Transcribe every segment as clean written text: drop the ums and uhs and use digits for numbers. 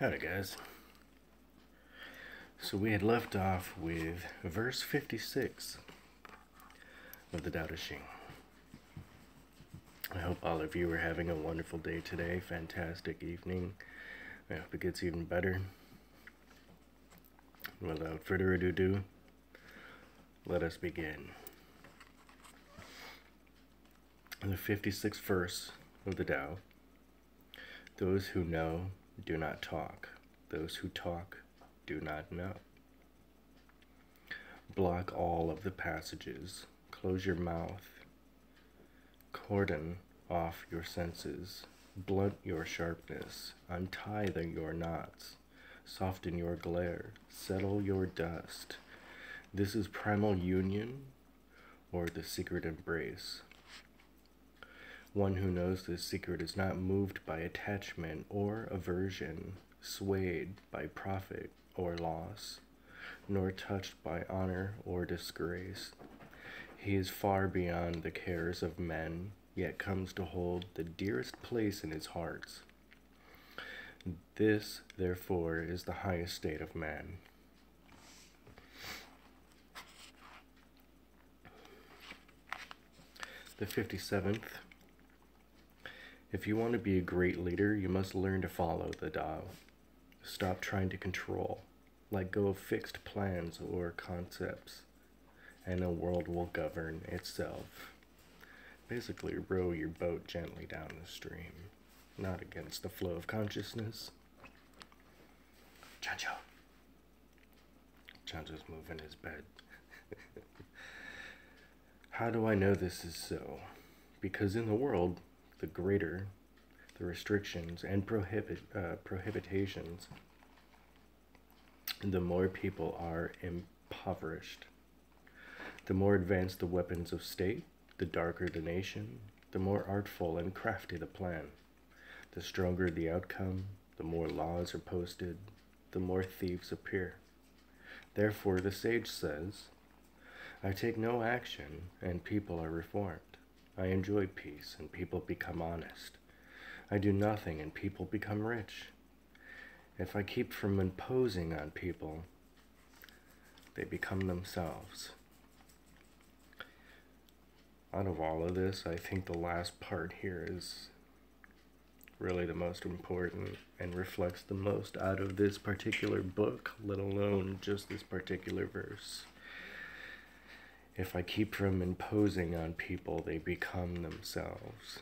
Howdy guys. So we had left off with verse 56 of the Tao Te Ching. I hope all of you are having a wonderful day today, fantastic evening. I hope it gets even better. Without further ado, let us begin. In the 56th verse of the Tao, those who know do not talk. Those who talk do not know. Block all of the passages. Close your mouth. Cordon off your senses. Blunt your sharpness. Untie your knots. Soften your glare. Settle your dust. This is primal union or the secret embrace. One who knows this secret is not moved by attachment or aversion, swayed by profit or loss, nor touched by honor or disgrace. He is far beyond the cares of men, yet comes to hold the dearest place in his hearts. This, therefore, is the highest state of man. The 57th. If you want to be a great leader, you must learn to follow the Tao. Stop trying to control. Let go of fixed plans or concepts, and the world will govern itself. Basically, row your boat gently down the stream, not against the flow of consciousness. Chancho. Chancho's moving his bed. How do I know this is so? Because in the world, the greater the restrictions and prohibitions, the more people are impoverished. The more advanced the weapons of state, the darker the nation, the more artful and crafty the plan. The stronger the outcome, the more laws are posted, the more thieves appear. Therefore, the sage says, I take no action, and people are reformed. I enjoy peace, and people become honest. I do nothing, and people become rich. If I keep from imposing on people, they become themselves. Out of all of this, I think the last part here is really the most important and reflects the most out of this particular book, let alone just this particular verse. If I keep from imposing on people, they become themselves.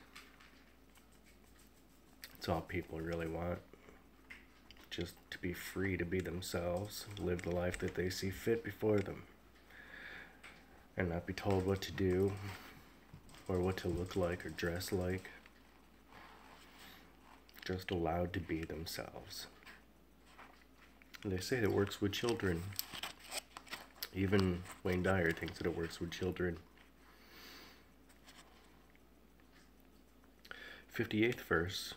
It's all people really want. Just to be free to be themselves, live the life that they see fit before them, and not be told what to do, or what to look like or dress like. Just allowed to be themselves. They say it works with children. Even Wayne Dyer thinks that it works with children. 58th verse.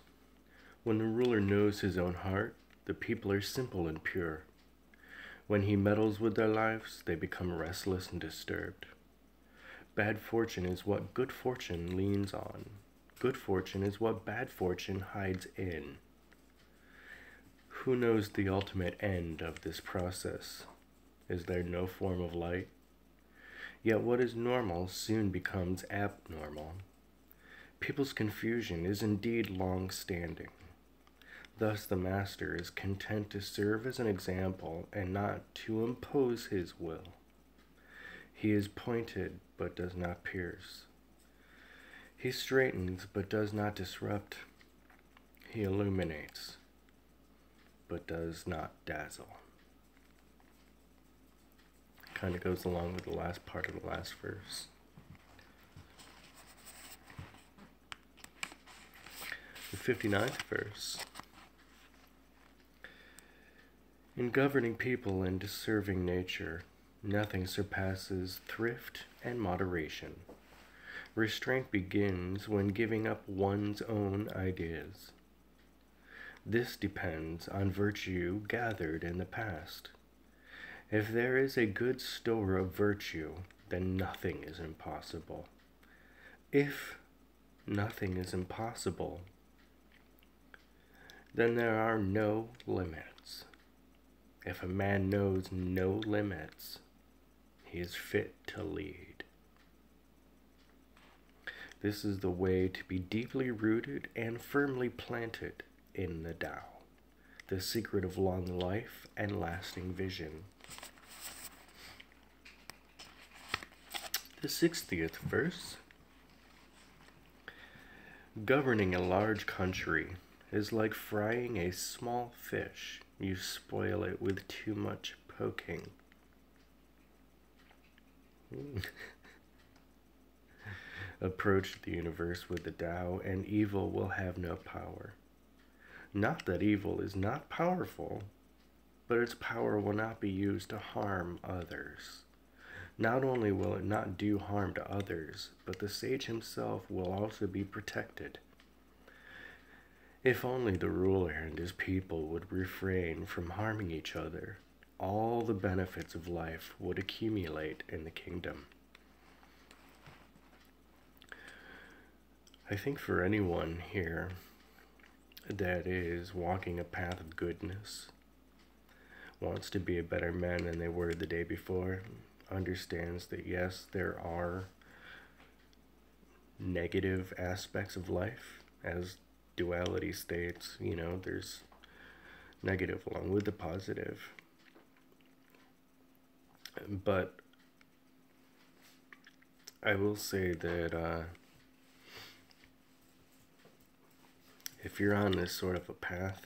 When the ruler knows his own heart, the people are simple and pure. When he meddles with their lives, they become restless and disturbed. Bad fortune is what good fortune leans on. Good fortune is what bad fortune hides in. Who knows the ultimate end of this process? Is there no form of light? Yet what is normal soon becomes abnormal. People's confusion is indeed long-standing. Thus the master is content to serve as an example and not to impose his will. He is pointed but does not pierce. He straightens but does not disrupt. He illuminates but does not dazzle. Kind of goes along with the last part of the last verse. The 59th verse. In governing people and serving nature, nothing surpasses thrift and moderation. Restraint begins when giving up one's own ideas. This depends on virtue gathered in the past. If there is a good store of virtue, then nothing is impossible. If nothing is impossible, then there are no limits. If a man knows no limits, he is fit to lead. This is the way to be deeply rooted and firmly planted in the Tao, the secret of long life and lasting vision. The 60th verse. Governing a large country is like frying a small fish. You spoil it with too much poking. Approach the universe with the Tao, and evil will have no power. Not that evil is not powerful, but its power will not be used to harm others. Not only will it not do harm to others, but the sage himself will also be protected. If only the ruler and his people would refrain from harming each other, all the benefits of life would accumulate in the kingdom. I think for anyone here that is walking a path of goodness, wants to be a better man than they were the day before, understands that yes, there are negative aspects of life, as duality states, there's negative along with the positive. But I will say that if you're on this sort of a path,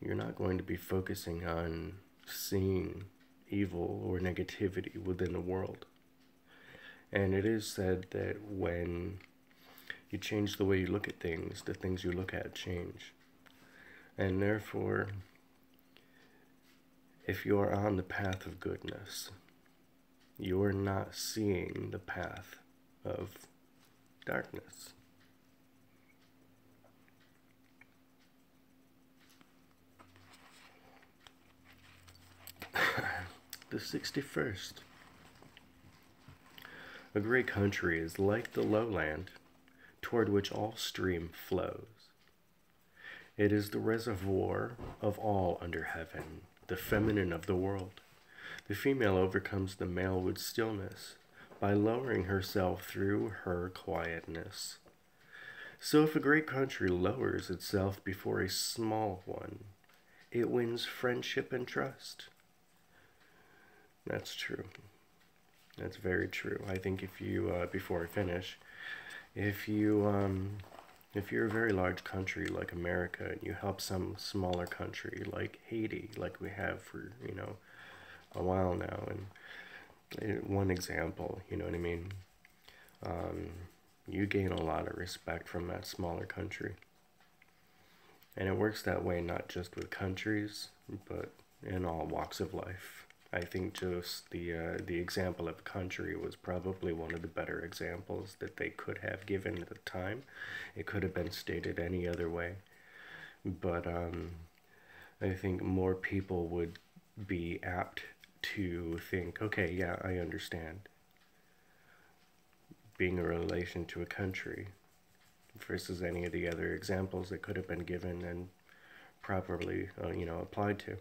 you're not going to be focusing on seeing evil or negativity within the world. And it is said that when you change the way you look at things, the things you look at change. And therefore, if you are on the path of goodness, you are not seeing the path of darkness. The 61st. A great country is like the lowland, toward which all stream flows. It is the reservoir of all under heaven, the feminine of the world. The female overcomes the male with stillness, by lowering herself through her quietness. So if a great country lowers itself before a small one, it wins friendship and trust. That's true. That's very true. I think if you, before I finish, if you're a very large country like America and you help some smaller country like Haiti, like we have for, a while now, and one example, you know what I mean? You gain a lot of respect from that smaller country. And it works that way not just with countries, but in all walks of life. I think just the example of a country was probably one of the better examples that they could have given at the time. It could have been stated any other way. But I think more people would be apt to think, okay, yeah, I understand. Being a relation to a country versus any of the other examples that could have been given and properly, applied to.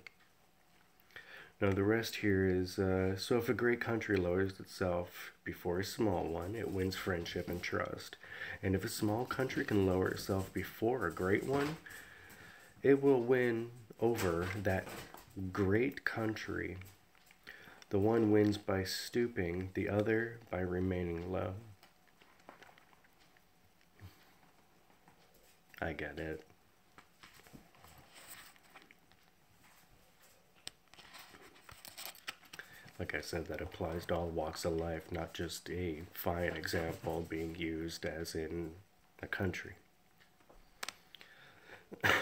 Now the rest here is, so if a great country lowers itself before a small one, it wins friendship and trust. And if a small country can lower itself before a great one, it will win over that great country. The one wins by stooping, the other by remaining low. I get it. Like I said, that applies to all walks of life, not just a fine example being used as in a country. The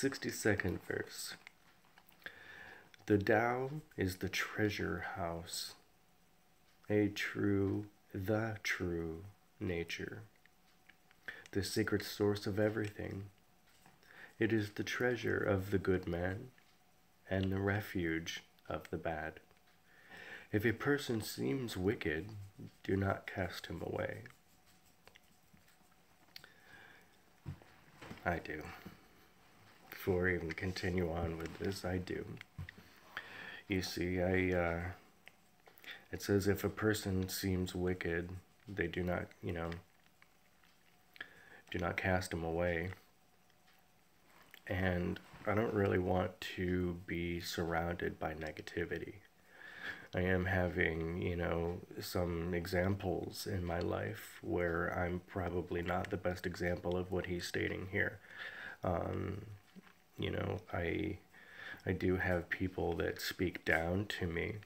62nd verse. The Tao is the treasure house, the true nature, the secret source of everything. It is the treasure of the good man and the refuge of the bad. If a person seems wicked, do not cast him away. I do. Before I even continue on with this, I do. You see, it says if a person seems wicked, they do not, do not cast him away. And I don't really want to be surrounded by negativity. I am having, some examples in my life where I'm probably not the best example of what he's stating here. I do have people that speak down to me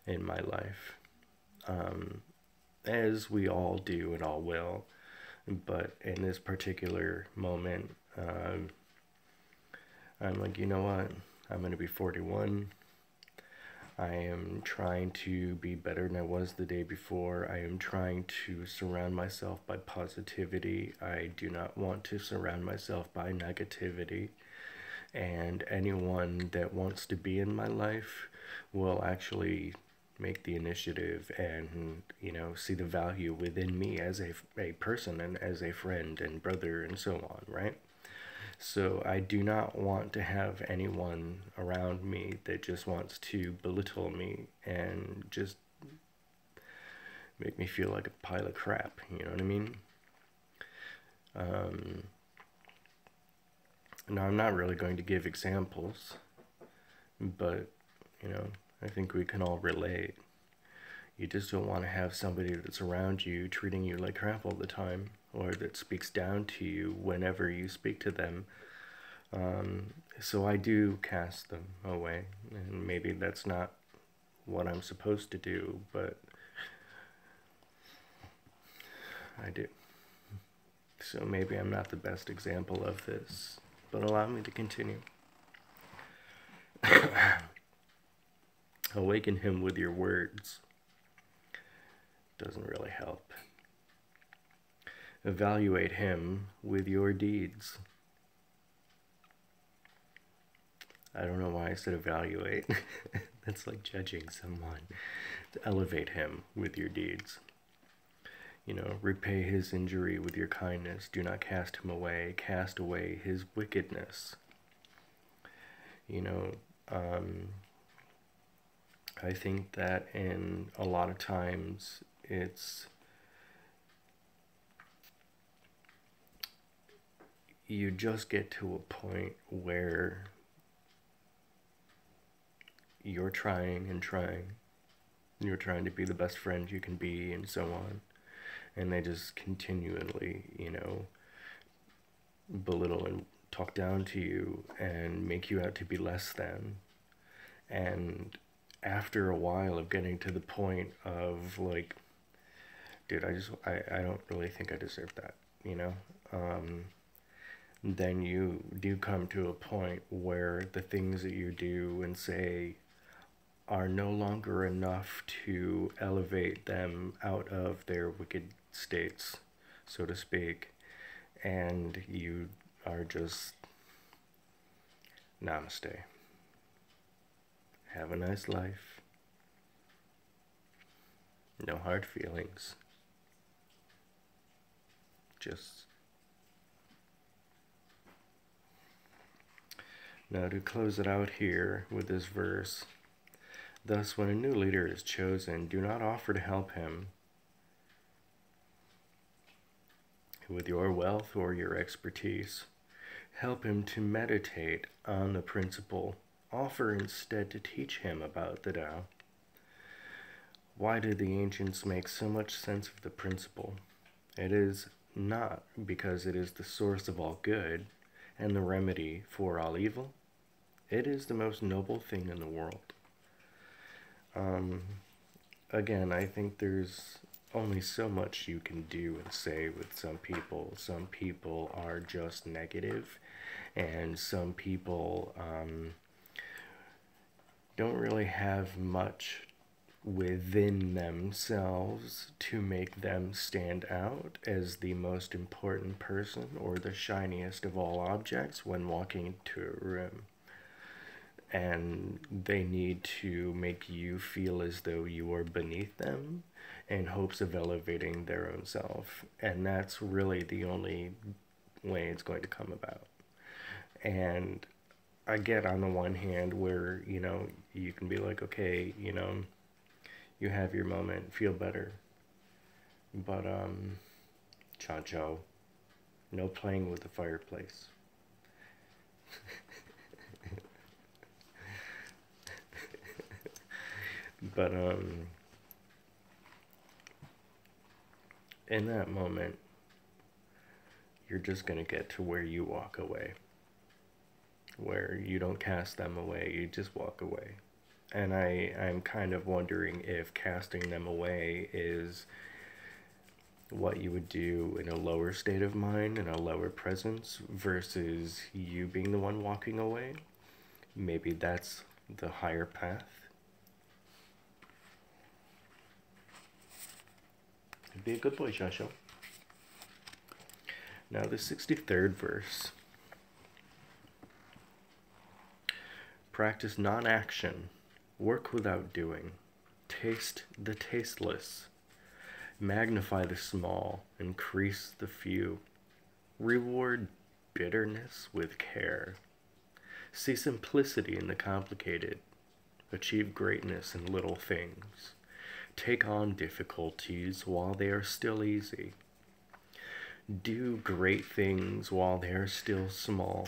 in my life, as we all do and all will. But in this particular moment, I'm like, you know what? I'm going to be 41. I am trying to be better than I was the day before. I am trying to surround myself by positivity. I do not want to surround myself by negativity. And anyone that wants to be in my life will actually make the initiative and, see the value within me as a person and as a friend and brother and so on, right? So I do not want to have anyone around me that just wants to belittle me and just make me feel like a pile of crap, you know what I mean? Now, I'm not really going to give examples, but, I think we can all relate. You just don't want to have somebody that's around you treating you like crap all the time, or that speaks down to you whenever you speak to them. So I do cast them away, and maybe that's not what I'm supposed to do, but I do. So maybe I'm not the best example of this, but allow me to continue. Awaken him with your words. Doesn't really help. Evaluate him with your deeds. I don't know why I said evaluate. That's like judging someone. To elevate him with your deeds. Repay his injury with your kindness. Do not cast him away. Cast away his wickedness. I think that in a lot of times it's you just get to a point where you're trying and trying. You're trying to be the best friend you can be and so on. And they just continually, belittle and talk down to you and make you out to be less than. And after a while of getting to the point of like, dude, I don't really think I deserve that, then you do come to a point where the things that you do and say are no longer enough to elevate them out of their wicked states, so to speak, and you are just namaste. Have a nice life. No hard feelings. Just now to close it out here with this verse. Thus, when a new leader is chosen, do not offer to help him with your wealth or your expertise. Help him to meditate on the principle. Offer instead to teach him about the Tao. Why did the ancients make so much sense of the principle? It is not because it is the source of all good and the remedy for all evil. It is the most noble thing in the world. Again, I think there's only so much you can do and say with some people. Some people are just negative, and some people don't really have much within themselves to make them stand out as the most important person or the shiniest of all objects when walking into a room. and they need to make you feel as though you are beneath them in hopes of elevating their own self. And that's really the only way it's going to come about. And I get on the one hand where, you can be like, okay, you have your moment, feel better. But, Chancho, no playing with the fireplace. But, in that moment, you're just going to get to where you walk away. Where you don't cast them away, you just walk away. And I'm kind of wondering if casting them away is what you would do in a lower state of mind, in a lower presence, versus you being the one walking away. Maybe that's the higher path. Be a good boy, Shasho. Now the 63rd verse. Practice non-action, work without doing, taste the tasteless, magnify the small, increase the few, reward bitterness with care, see simplicity in the complicated, achieve greatness in little things, take on difficulties while they are still easy, do great things while they are still small.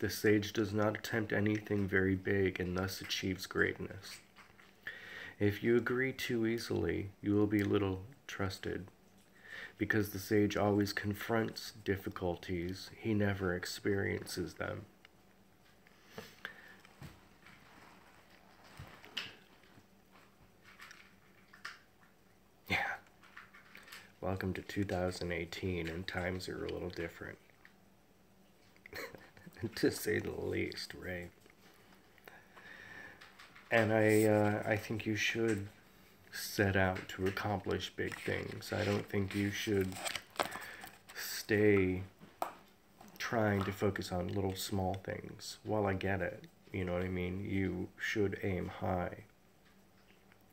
The sage does not attempt anything very big and thus achieves greatness. If you agree too easily, you will be little trusted. Because the sage always confronts difficulties, he never experiences them. Yeah. Welcome to 2018, and times are a little different. To say the least, right? And I think you should set out to accomplish big things. I don't think you should stay trying to focus on little small things. While I get it, you know what I mean? You should aim high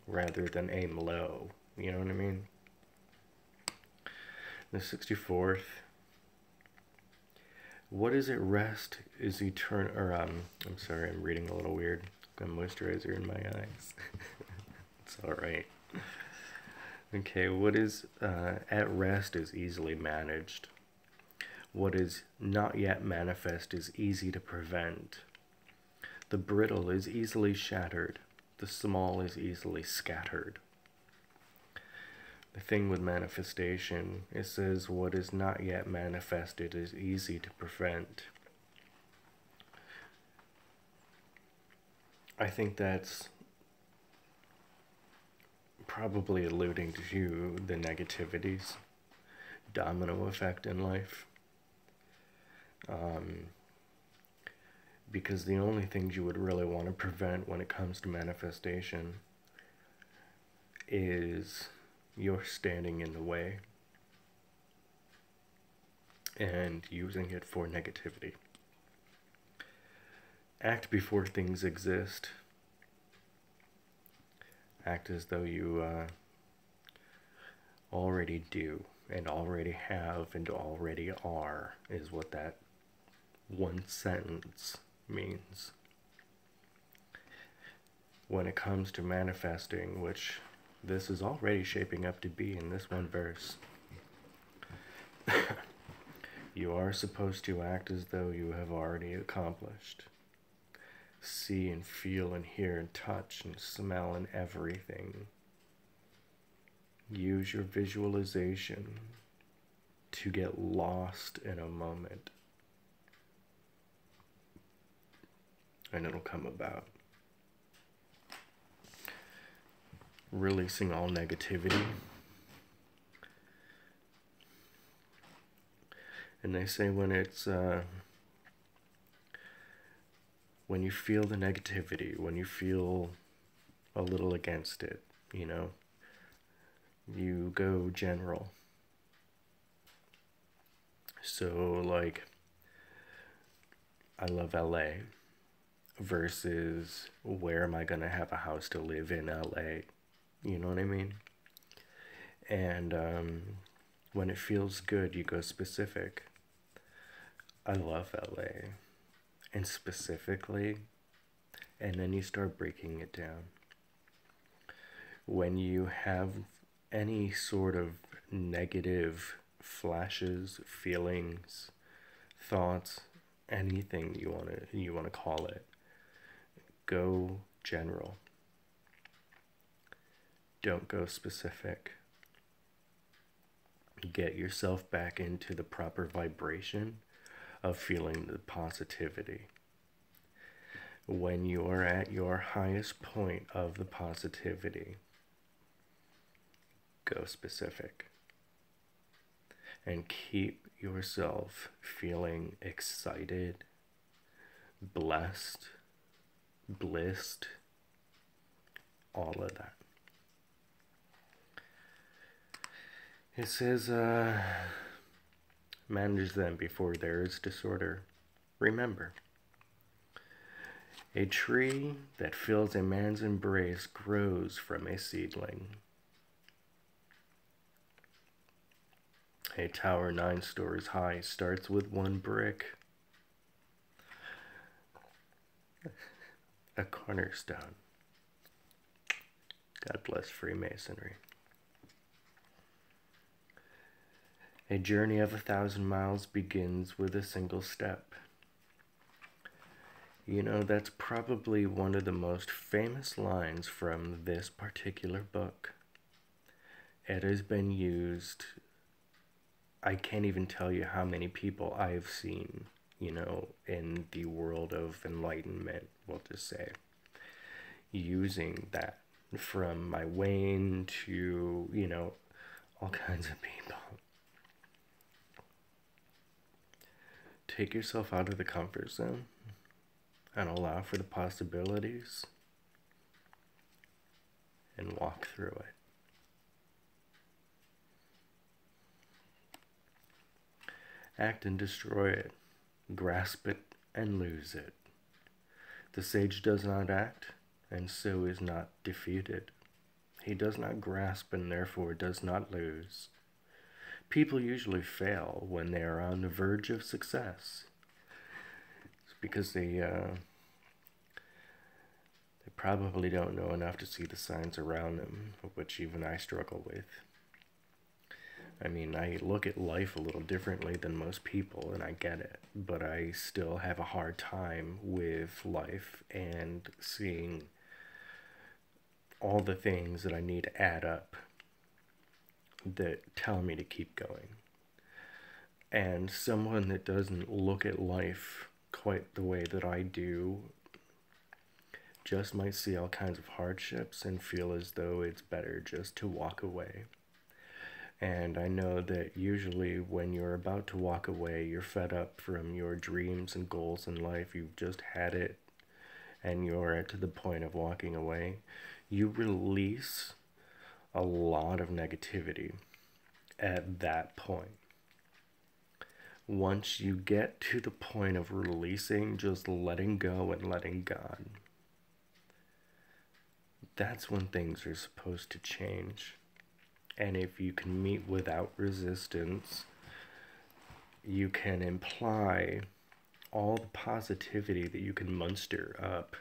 rather than aim low. You know what I mean? The 64th. What is at rest is eternal, or, I'm sorry, I'm reading a little weird. Got moisturizer in my eyes. It's alright. Okay, what is at rest is easily managed. What is not yet manifest is easy to prevent. The brittle is easily shattered. The small is easily scattered. The thing with manifestation, it says what is not yet manifested is easy to prevent. I think that's probably alluding to the negativities, domino effect in life. Because the only things you would really want to prevent when it comes to manifestation is you're standing in the way and using it for negativity. Act before things exist. Act as though you already do and already have and already are, is what that one sentence means. When it comes to manifesting, which this is already shaping up to be in this one verse, you are supposed to act as though you have already accomplished. See and feel and hear and touch and smell and everything. Use your visualization to get lost in a moment, and it'll come about. Releasing all negativity. And they say when it's when you feel the negativity, when you feel a little against it, you go general. So, like, I love LA. versus where am I going to have a house to live in LA? You know what I mean? And when it feels good, you go specific. I love LA. And specifically, and then you start breaking it down. When you have any sort of negative flashes, feelings, thoughts, anything you want to call it, go general. Don't go specific. Get yourself back into the proper vibration of feeling the positivity. When you're at your highest point of the positivity, go specific. And keep yourself feeling excited, blessed, blissed, all of that. It says, manage them before there is disorder. Remember, a tree that fills a man's embrace grows from a seedling. A tower 9 stories high starts with 1 brick. A cornerstone. God bless Freemasonry. A journey of 1,000 miles begins with a single step. You know, that's probably one of the most famous lines from this particular book. It has been used, I can't even tell you how many people I've seen, you know, in the world of enlightenment, we'll just say, using that, from my Wayne to, you know, all kinds of people. Take yourself out of the comfort zone and allow for the possibilities and walk through it. Act and destroy it. Grasp it and lose it. The sage does not act, and so is not defeated. He does not grasp and therefore does not lose. People usually fail when they are on the verge of success. It's because they probably don't know enough to see the signs around them, which even I struggle with. I mean, I look at life a little differently than most people, and I get it, but I still have a hard time with life and seeing all the things that I need to add up that tell me to keep going. And someone that doesn't look at life quite the way that I do just might see all kinds of hardships and feel as though it's better just to walk away. And I know that usually when you're about to walk away, you're fed up from your dreams and goals in life. You've just had it and you're to the point of walking away. You release a lot of negativity at that point. Once you get to the point of releasing, just letting go and letting God, that's when things are supposed to change. And if you can meet without resistance, you can imply all the positivity that you can muster up.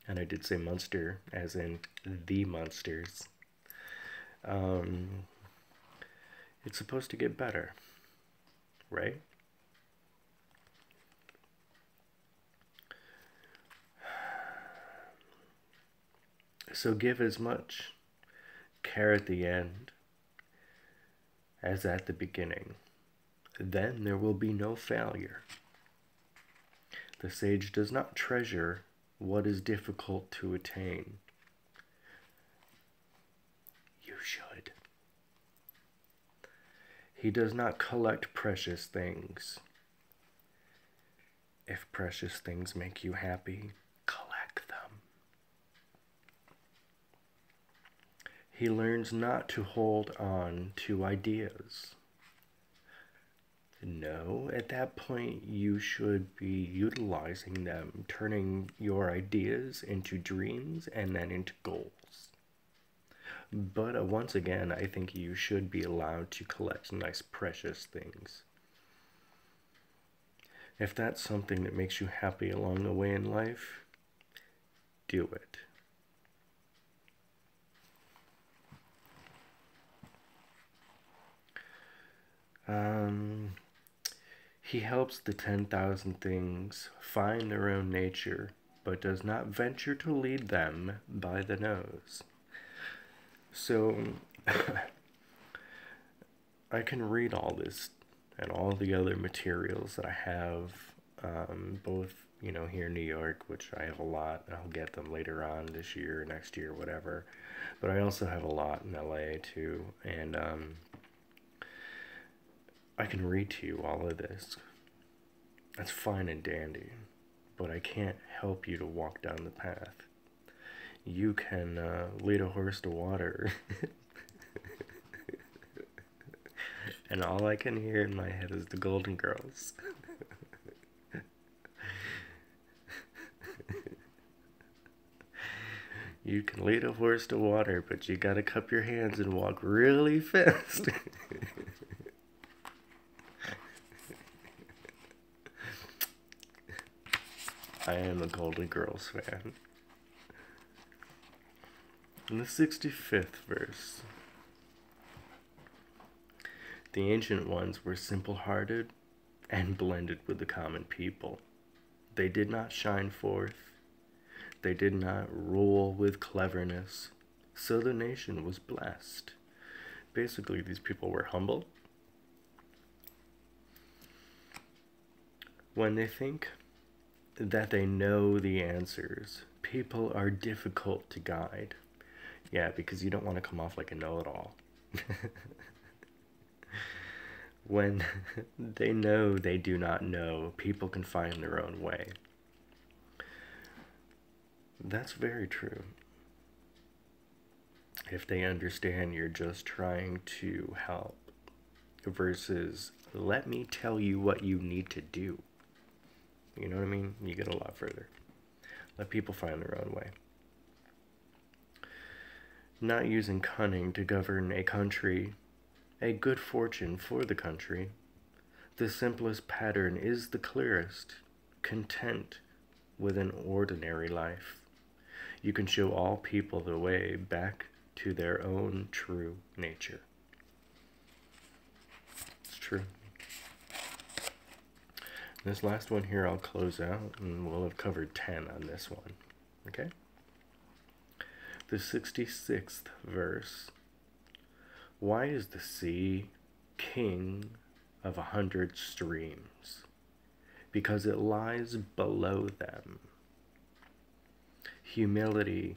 And I did say monster, as in the monsters. It's supposed to get better, right? So give as much care at the end as at the beginning. Then there will be no failure. The sage does not treasure what is difficult to attain. You should. He does not collect precious things. If precious things make you happy, collect them. He learns not to hold on to ideas. No, at that point you should be utilizing them, turning your ideas into dreams and then into goals. But once again, I think you should be allowed to collect nice, precious things. If that's something that makes you happy along the way in life, do it. He helps the 10,000 things find their own nature, but does not venture to lead them by the nose. So, I can read all this and all the other materials that I have, both, here in New York, which I have a lot, and I'll get them later on this year, next year, whatever. But I also have a lot in LA too, and I can read to you all of this. That's fine and dandy, but I can't help you to walk down the path. You can lead a horse to water. And all I can hear in my head is the Golden Girls. You can lead a horse to water, but you gotta cup your hands and walk really fast. I am a Golden Girls fan. In the 65th verse, the ancient ones were simple-hearted and blended with the common people. They did not shine forth. They did not rule with cleverness. So the nation was blessed. Basically, these people were humble. When they think that they know the answers, people are difficult to guide. Yeah, because you don't want to come off like a know-it-all. When they know they do not know, people can find their own way. That's very true. If they understand you're just trying to help versus let me tell you what you need to do. You know what I mean? You get a lot further. Let people find their own way. Not using cunning to govern a country, a good fortune for the country. The simplest pattern is the clearest. Content with an ordinary life. You can show all people the way back to their own true nature. It's true. This last one here I'll close out, and we'll have covered 10 on this one. Okay? The 66th verse. Why is the sea king of 100 streams? Because it lies below them. Humility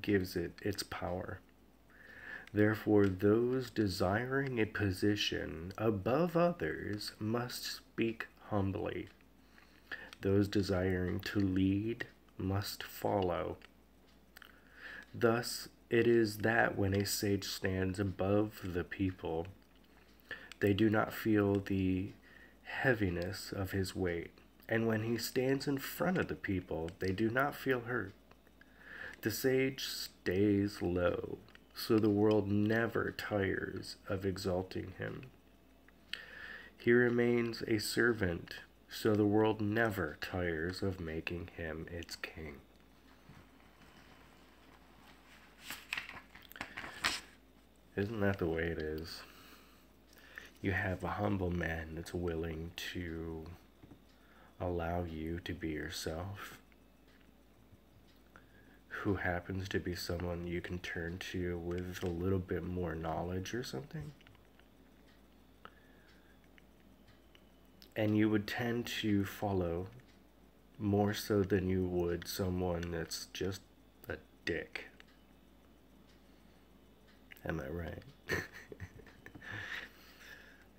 gives it its power. Therefore, those desiring a position above others must speak humbly. Those desiring to lead must follow. Thus, it is that when a sage stands above the people, they do not feel the heaviness of his weight. And when he stands in front of the people, they do not feel hurt. The sage stays low, so the world never tires of exalting him. He remains a servant, so the world never tires of making him its king. Isn't that the way it is? You have a humble man that's willing to allow you to be yourself, who happens to be someone you can turn to with a little bit more knowledge or something. And you would tend to follow more so than you would someone that's just a dick. Am I right?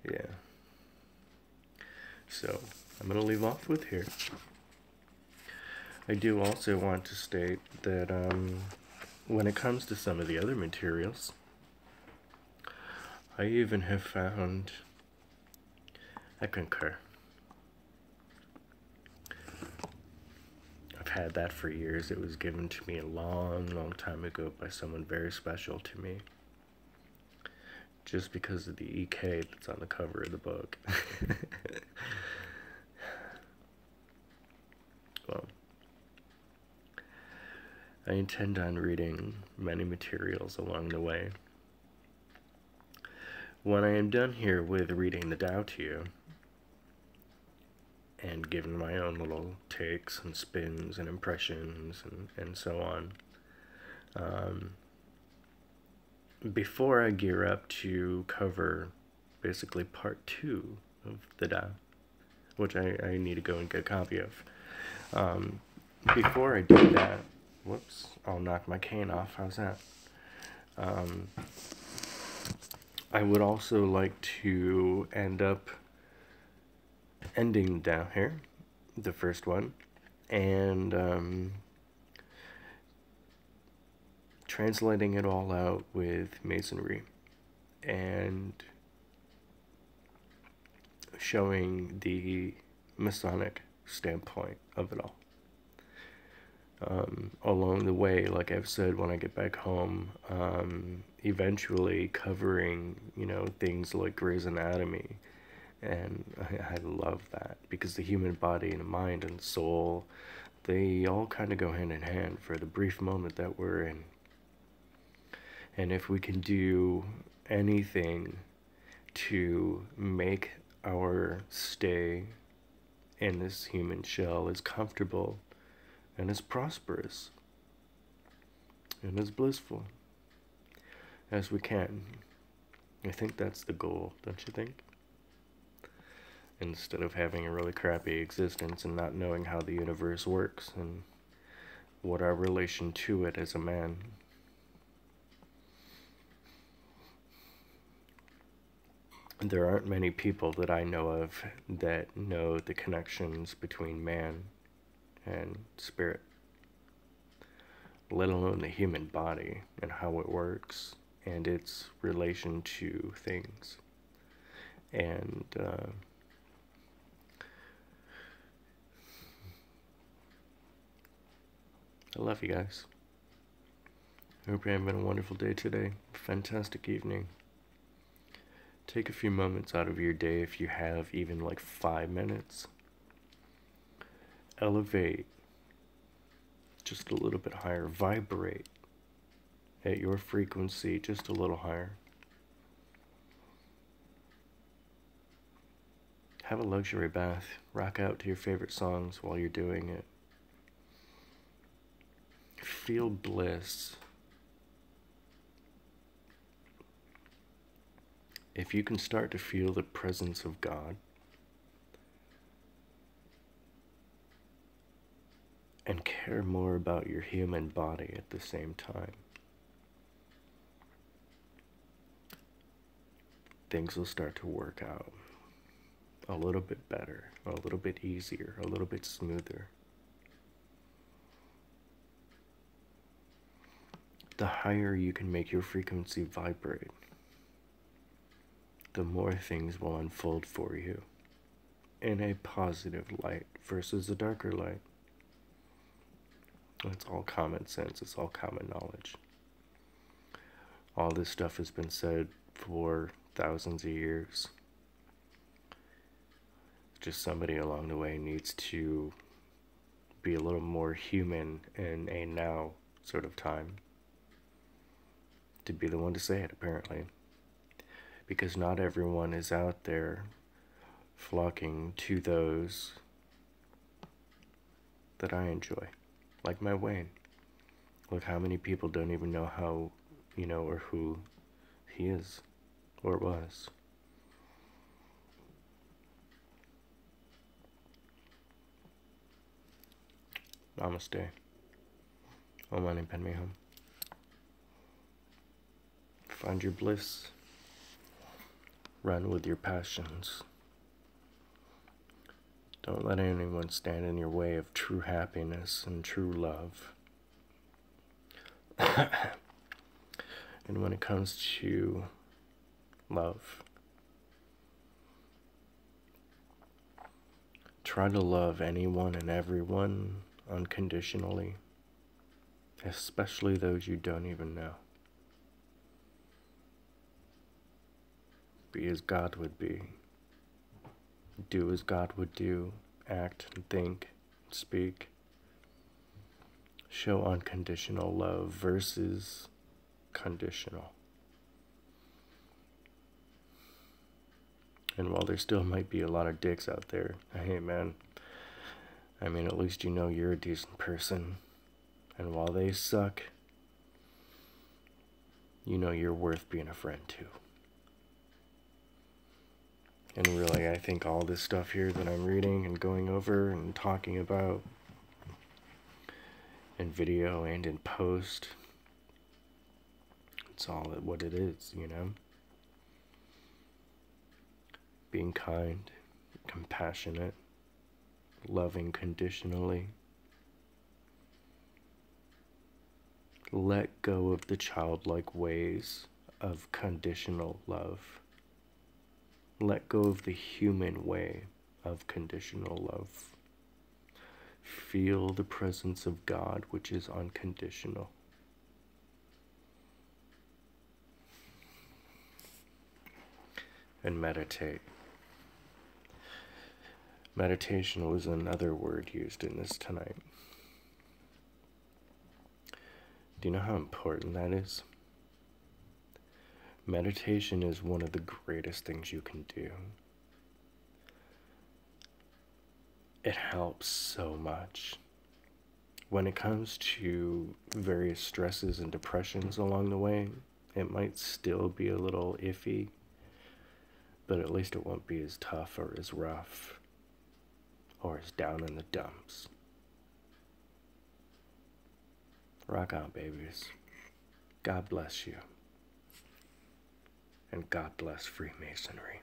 Yeah. So, I'm going to leave off with here. I do also want to state that when it comes to some of the other materials, I even have found I concur. I've had that for years. It was given to me a long, long time ago by someone very special to me. Just because of the EK that's on the cover of the book. Well, I intend on reading many materials along the way. When I am done here with reading the Tao to you, and giving my own little takes and spins and impressions and so on, before I gear up to cover basically part 2 of the Tao, which I need to go and get a copy of. Before I do that, whoops, I'll knock my cane off. How's that? I would also like to ending down here, the first one, and translating it all out with Masonry and showing the Masonic standpoint of it all. Along the way, like I've said, when I get back home, eventually covering, things like Grey's Anatomy. And I love that, because the human body and the mind and soul, they all kind of go hand in hand for the brief moment that we're in. And if we can do anything to make our stay in this human shell as comfortable and as prosperous and as blissful as we can, I think that's the goal, don't you think? Instead of having a really crappy existence and not knowing how the universe works and what our relation to it as a man. There aren't many people that I know of that know the connections between man and spirit, let alone the human body and how it works and its relation to things. And I love you guys. I hope you're having a wonderful day today. Fantastic evening. Take a few moments out of your day, if you have even like 5 minutes. Elevate just a little bit higher. Vibrate at your frequency just a little higher. Have a luxury bath. Rock out to your favorite songs while you're doing it. Feel bliss. If you can start to feel the presence of God and care more about your human body at the same time, things will start to work out a little bit better, a little bit easier, a little bit smoother. The higher you can make your frequency vibrate, the more things will unfold for you in a positive light versus a darker light. It's all common sense. It's all common knowledge. All this stuff has been said for thousands of years. Just somebody along the way needs to be a little more human in a now sort of time to be the one to say it, apparently. Because not everyone is out there flocking to those that I enjoy. Like my Wayne. Look how many people don't even know how, or who he is or was. Namaste. Om Mani Padme Hum. Find your bliss. Run with your passions. Don't let anyone stand in your way of true happiness and true love. And when it comes to love, Try to love anyone and everyone unconditionally, especially those you don't even know. Be as God would be. Do as God would do. Act and think and speak. Show unconditional love versus conditional. And while there still might be a lot of dicks out there, hey man, I mean, at least you know you're a decent person. And while they suck, you know you're worth being a friend too. And really, I think all this stuff here that I'm reading and going over and talking about in video and in post, it's all what it is, you know? Being kind, compassionate, loving conditionally. Let go of the childlike ways of conditional love. Let go of the human way of conditional love. Feel the presence of God, which is unconditional. And meditate. Meditation was another word used in this tonight. Do you know how important that is? Meditation is one of the greatest things you can do. It helps so much. When it comes to various stresses and depressions along the way, it might still be a little iffy, but at least it won't be as tough or as rough or as down in the dumps. Rock on, babies. God bless you. And God bless Freemasonry.